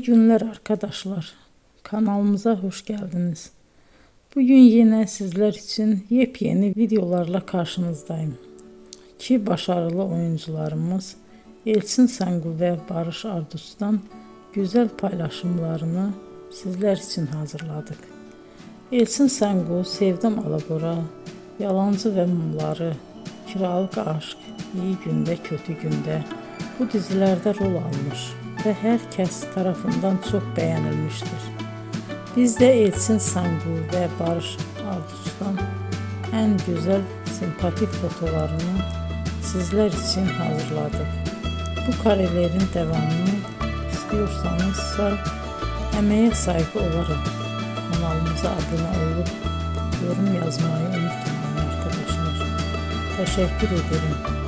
İyi günler arkadaşlar. Kanalımıza hoş geldiniz. Bugün yine sizler için yepyeni videolarla karşınızdayım. İki başarılı oyuncularımız Elçin Sangu ve Barış Ardus'tan güzel paylaşımlarını sizler için hazırladık. Elçin Sangu, Sevdim Alabora, Yalancı ve Mumları, Kiralık Aşk, İyi Günde Kötü Günde bu dizilerde rol almış ve herkes tarafından çok beğenilmiştir. Biz de Elçin Sangu ve Barış Ardus'tan en güzel sempatik fotolarını sizler için hazırladık. Bu karelerin devamını istiyorsanızsa emeğe saygı olarak kanalımıza abone olup yorum yazmayı unutmayın arkadaşlar. Teşekkür ederim.